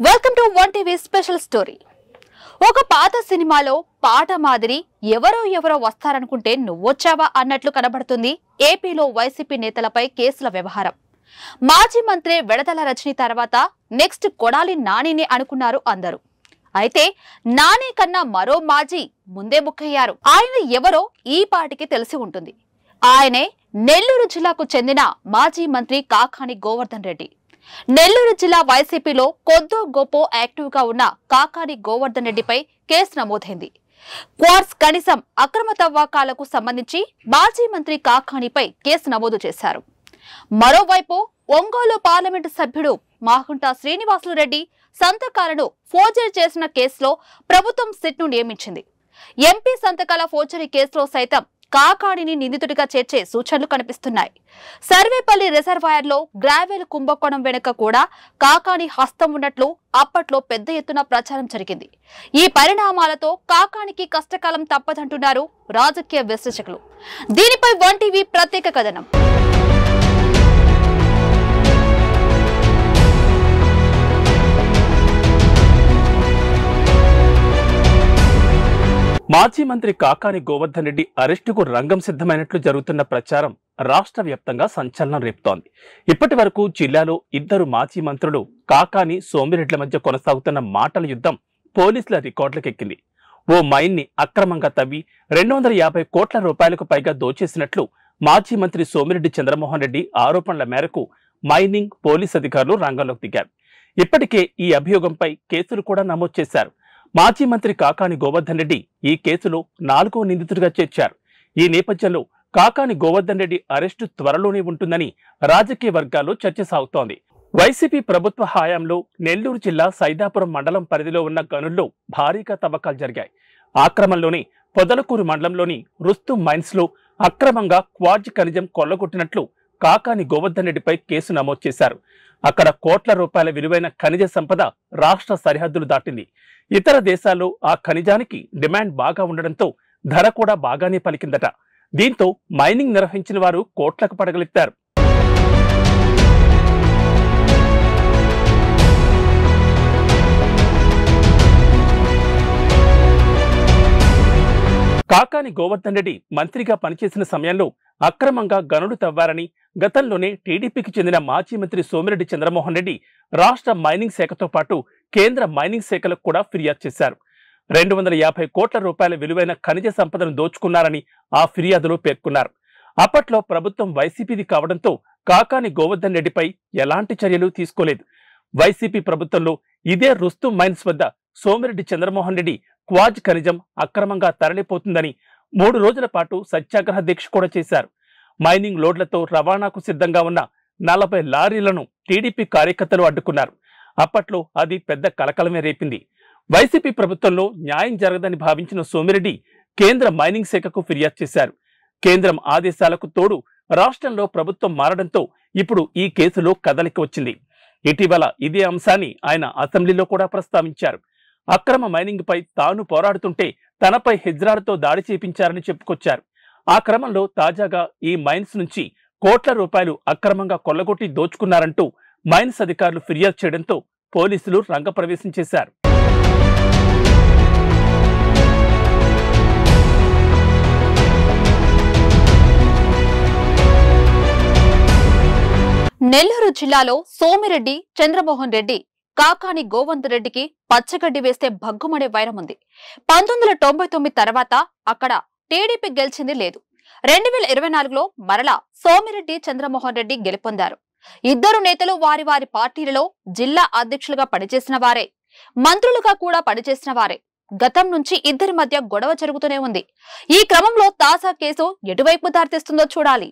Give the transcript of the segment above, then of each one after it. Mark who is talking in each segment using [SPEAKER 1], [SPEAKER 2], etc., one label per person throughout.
[SPEAKER 1] Welcome to one TV special story. ఒక పాత సినిమాలో పాట మాదిరి ఎవరో వస్తారనుకుంటే నువ్వొచ్చావా అన్నట్లు కనబడుతుంది ఏపీలో వైసీపీ నేతలపై కేసుల వ్యవహారం. మాజీ మంత్రి వెడదల రజనీ తర్వాత నెక్స్ట్ కొడాలి నానిని అనుకున్నారు అందరూ. అయితే నాని కన్నా మరో మాజీ ముందే బుక్కయ్యారు. ఆయన ఎవరో ఈ పాటికి తెలిసి ఉంటుంది. ఆయనే నెల్లూరు జిల్లాకు చెందిన మాజీ మంత్రి కాకాని గోవర్ధన్ రెడ్డి. నెల్లూరు జిల్లా వైసీపీలో కొద్దో గొప్పో యాక్టివ్ గా ఉన్న కాకాని గోవర్ధన్ రెడ్డిపై కేసు నమోదైంది. క్వార్ట్స్ కనీసం అక్రమ తవ్వకాలకు సంబంధించి మాజీ మంత్రి కాకానిపై కేసు నమోదు చేశారు. మరోవైపు ఒంగోలు పార్లమెంటు సభ్యుడు మాగుంట శ్రీనివాసులు రెడ్డి సంతకాలను ఫోర్జరీ చేసిన కేసులో ప్రభుత్వం సిట్ను నియమించింది. ఎంపీ సంతకాల ఫోర్జరీ కేసులో సైతం కాకానిని నిందితుడిగా చేర్చే సూచనలు కనిపిస్తున్నాయి. సర్వేపల్లి రిజర్వాయర్లో గ్రావెల్ కుంభకోణం వెనుక కూడా కాకాని హస్తం ఉన్నట్లు అప్పట్లో పెద్ద ఎత్తున ప్రచారం జరిగింది. ఈ పరిణామాలతో కాకానికి కష్టకాలం తప్పదంటున్నారు రాజకీయ విశ్లేషకులు. దీనిపై వన్ టీవీ ప్రత్యేక కథనం.
[SPEAKER 2] మాజీ మంత్రి కాకాని గోవర్ధన్ రెడ్డి అరెస్టుకు రంగం సిద్ధమైనట్లు జరుగుతున్న ప్రచారం రాష్ట్ర వ్యాప్తంగా సంచలనం రేపుతోంది. ఇప్పటి వరకు జిల్లాలో ఇద్దరు మాజీ మంత్రులు కాకాని సోమిరెడ్ల మధ్య కొనసాగుతున్న మాటల యుద్ధం పోలీసుల రికార్డులకెక్కింది. ఓ మైన్ ని అక్రమంగా తవ్వి 250 కోట్ల రూపాయలకు పైగా దోచేసినట్లు మాజీ మంత్రి సోమిరెడ్డి చంద్రమోహన్ రెడ్డి ఆరోపణల మేరకు మైనింగ్ పోలీస్ అధికారులు రంగంలోకి దిగారు. ఇప్పటికే ఈ అభియోగంపై కేసులు కూడా నమోదు చేశారు. మాజీ మంత్రి కాకాని గోవర్ధన్ రెడ్డి ఈ కేసులో 4వ నిందితుడిగా చేర్చారు. ఈ నేపథ్యంలో కాకాని గోవర్ధన్ రెడ్డి అరెస్టు త్వరలోనే ఉంటుందని రాజకీయ వర్గాల్లో చర్చ సాగుతోంది. వైసీపీ ప్రభుత్వ హయాంలో నెల్లూరు జిల్లా సైదాపురం మండలం పరిధిలో ఉన్న గనుల్లో భారీగా తవ్వకాలు జరిగాయి. ఆ క్రమంలోనే పొదలకూరు మండలంలోని రుస్తుం మైన్స్ లో అక్రమంగా క్వార్జ్ ఖనిజం కొల్లగొట్టినట్లు కాకాని గోవర్ధన్ రెడ్డిపై కేసు నమోదు చేశారు. అక్కడ కోట్ల రూపాయల విలువైన ఖనిజ సంపద రాష్ట్ర సరిహద్దులు దాటింది. ఇతర దేశాల్లో ఆ ఖనిజానికి డిమాండ్ బాగా ఉండడంతో ధర కూడా బాగానే పలికిందట. దీంతో మైనింగ్ నిర్వహించిన వారు కోట్లకు పడగలెత్తారు. కాకాని గోవర్ధన్ రెడ్డి మంత్రిగా పనిచేసిన సమయంలో అక్రమంగా గనులు తవ్వారని గతంలోనే టీడీపీకి చెందిన మాజీ మంత్రి సోమిరెడ్డి చంద్రమోహన్ రెడ్డి రాష్ట్ర మైనింగ్ శాఖతో పాటు కేంద్ర మైనింగ్ శాఖలకు కూడా ఫిర్యాదు చేశారు. 250 కోట్ల రూపాయల విలువైన ఖనిజ సంపదను దోచుకున్నారని ఆ ఫిర్యాదులో పేర్కొన్నారు. అప్పట్లో ప్రభుత్వం వైసీపీది కావడంతో కాకాని గోవర్ధన్ రెడ్డిపై ఎలాంటి చర్యలు తీసుకోలేదు. వైసీపీ ప్రభుత్వంలో ఇదే రుస్తుం మైన్స్ వద్ద సోమిరెడ్డి చంద్రమోహన్ రెడ్డి క్వార్జ్ ఖనిజం అక్రమంగా తరలిపోతుందని 3 రోజుల పాటు సత్యాగ్రహ దీక్ష కూడా చేశారు. మైనింగ్ లోడ్లతో రవాణాకు సిద్ధంగా ఉన్న 40 లారీలను టీడీపీ కార్యకర్తలు అడ్డుకున్నారు. అప్పట్లో అది పెద్ద కలకలమే రేపింది. వైసీపీ ప్రభుత్వంలో న్యాయం జరగదని భావించిన సోమిరెడ్డి కేంద్ర మైనింగ్ శాఖకు ఫిర్యాదు చేశారు. కేంద్రం ఆదేశాలకు తోడు రాష్ట్రంలో ప్రభుత్వం మారడంతో ఇప్పుడు ఈ కేసులో కదలిక వచ్చింది. ఇటీవల ఇదే అంశాన్ని ఆయన అసెంబ్లీలో కూడా ప్రస్తావించారు. అక్రమ మైనింగ్ పై తాను పోరాడుతుంటే తనపై హెజ్రాలతో దాడి చేపించారని చెప్పుకొచ్చారు. ఆ క్రమంలో తాజాగా ఈ మైన్స్ నుంచి కోట్ల రూపాయలు అక్రమంగా కొల్లగొట్టి దోచుకున్నారంటూ మైన్స్ అధికారులు ఫిర్యాదు చేయడంతో పోలీసులు రంగప్రవేశం చేశారు.
[SPEAKER 1] నెల్లూరు జిల్లాలో సోమిరెడ్డి చంద్రమోహన్ రెడ్డి కాకాని గోవర్ధన్ రెడ్డికి పచ్చగడ్డి వేస్తే భగ్గుమనే వైరం ఉంది. 1999 తర్వాత అక్కడ టీడీపీ గెలిచింది లేదు. 2024లో మరలా సోమిరెడ్డి చంద్రమోహన్ రెడ్డి గెలుపొందారు. ఇద్దరు నేతలు వారి వారి పార్టీలలో జిల్లా అధ్యక్షులుగా పనిచేసిన వారే, మంత్రులుగా కూడా పనిచేసిన వారే. గతం నుంచి ఇద్దరి మధ్య గొడవ జరుగుతూనే ఉంది. ఈ క్రమంలో తాజా కేసు ఎటువైపు దారితీస్తుందో చూడాలి.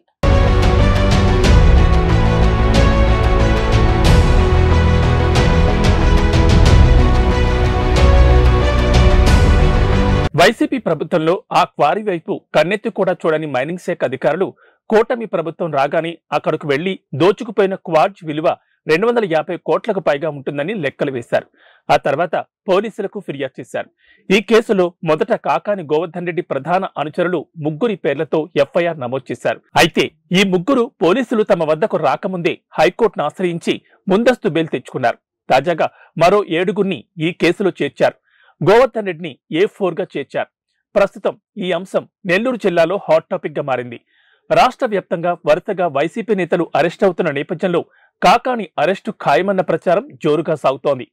[SPEAKER 2] వైసీపీ ప్రభుత్వంలో ఆ క్వారీ వైపు కన్నెత్తి కూడా చూడని మైనింగ్ శాఖ అధికారులు కూటమి ప్రభుత్వం రాగానే అక్కడకు వెళ్లి దోచుకుపోయిన క్వార్జ్ విలువ 250 కోట్లకు పైగా ఉంటుందని లెక్కలు వేశారు. ఆ తర్వాత పోలీసులకు ఫిర్యాదు చేశారు. ఈ కేసులో మొదట కాకాని గోవర్ధన్ రెడ్డి ప్రధాన అనుచరులు 3 పేర్లతో ఎఫ్ఐఆర్ నమోదు చేశారు. అయితే ఈ 3 పోలీసులు తమ వద్దకు రాకముందే హైకోర్టును ఆశ్రయించి ముందస్తు బెయిల్ తెచ్చుకున్నారు. తాజాగా మరో 7గురిని ఈ కేసులో చేర్చారు. గోవర్ధన్ రెడ్డిని A4గా చేర్చారు. ప్రస్తుతం ఈ అంశం నెల్లూరు జిల్లాలో హాట్ టాపిక్ గా మారింది. రాష్ట్ర వ్యాప్తంగా వరుసగా వైసీపీ నేతలు అరెస్ట్ అవుతున్న నేపథ్యంలో కాకాని అరెస్టు ఖాయమన్న ప్రచారం జోరుగా సాగుతోంది.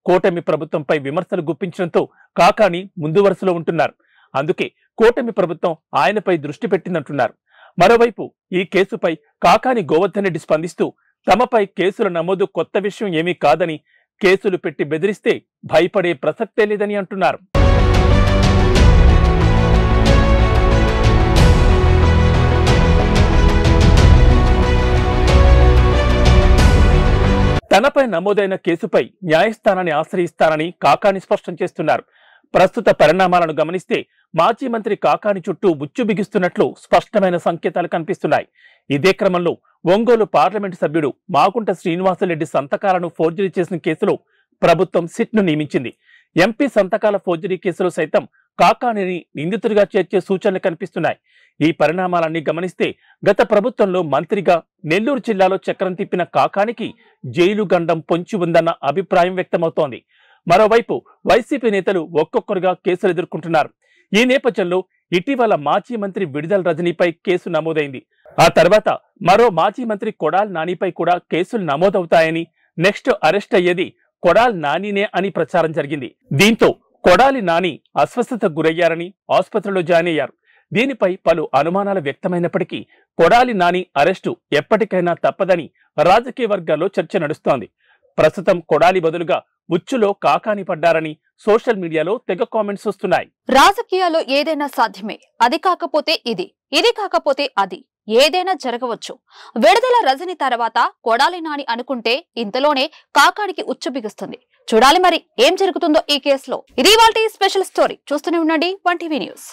[SPEAKER 2] కూటమి ప్రభుత్వంపై విమర్శలు గుప్పించడంతో కాకాని ముందు వరుసలో ఉంటున్నారు. అందుకే కూటమి ప్రభుత్వం ఆయనపై దృష్టి పెట్టిందంటున్నారు. మరోవైపు ఈ కేసుపై కాకాని గోవర్ధన్ రెడ్డి స్పందిస్తూ తమపై కేసుల నమోదు కొత్త విషయం ఏమీ కాదని, కేసులు పెట్టి బెదిరిస్తే భయపడే ప్రసక్తే లేదని అంటున్నారు. తనపై నమోదైన కేసుపై న్యాయస్థానాన్ని ఆశ్రయిస్తానని కాకాని స్పష్టం చేస్తున్నారు. ప్రస్తుత పరిణామాలను గమనిస్తే మాజీ మంత్రి కాకాని చుట్టూ ఉచ్చు బిగిస్తున్నట్లు స్పష్టమైన సంకేతాలు కనిపిస్తున్నాయి. ఇదే క్రమంలో ఒంగోలు పార్లమెంటు సభ్యుడు మాగుంట శ్రీనివాసరెడ్డి సంతకాలను ఫోర్జరీ చేసిన కేసులో ప్రభుత్వం సిట్ను నియమించింది. ఎంపీ సంతకాల ఫోర్జరీ కేసులో సైతం కాకానిని నిందితుడిగా చేర్చే సూచనలు కనిపిస్తున్నాయి. ఈ పరిణామాలన్నీ గమనిస్తే గత ప్రభుత్వంలో మంత్రిగా నెల్లూరు జిల్లాలో చక్రం తిప్పిన కాకానికి జైలు గండం పొంచి ఉందన్న అభిప్రాయం వ్యక్తమవుతోంది. మరోవైపు వైసీపీ నేతలు ఒక్కొక్కరుగా కేసులు ఎదుర్కొంటున్నారు. ఈ నేపథ్యంలో ఇటీవల మాజీ మంత్రి విడుదల రజనీపై కేసు నమోదైంది. ఆ తర్వాత మరో మాజీ మంత్రి కొడాలి నానిపై కూడా కేసులు నమోదవుతాయని, నెక్స్ట్ అరెస్ట్ అయ్యేది కొడాలి నానినే అని ప్రచారం జరిగింది. దీంతో కొడాలి నాని అస్వస్థతకు గురయ్యారని ఆసుపత్రిలో జాయిన్ అయ్యారు. దీనిపై పలు అనుమానాలు వ్యక్తమైనప్పటికీ కొడాలి నాని అరెస్టు ఎప్పటికైనా తప్పదని రాజకీయ వర్గాల్లో చర్చ నడుస్తోంది. ప్రస్తుతం కొడాలి బదులుగా ఉచ్చులో కాకాని పడ్డారని సోషల్ మీడియాలో తెగ కామెంట్స్ వస్తున్నాయి.
[SPEAKER 1] రాజకీయాల్లో ఏదైనా సాధ్యమే. అది కాకపోతే ఇది, ఇది కాకపోతే అది, ఏదైనా జరగవచ్చు. విడుదల రజని తర్వాత కొడాలి నాని అనుకుంటే ఇంతలోనే కాకానికి ఉచ్చు బిగుస్తుంది. చూడాలి మరి ఏం జరుగుతుందో ఈ కేసులో. ఇది ఇవాల్టి స్పెషల్ స్టోరీ. చూస్తూనే ఉండండి 1TV న్యూస్.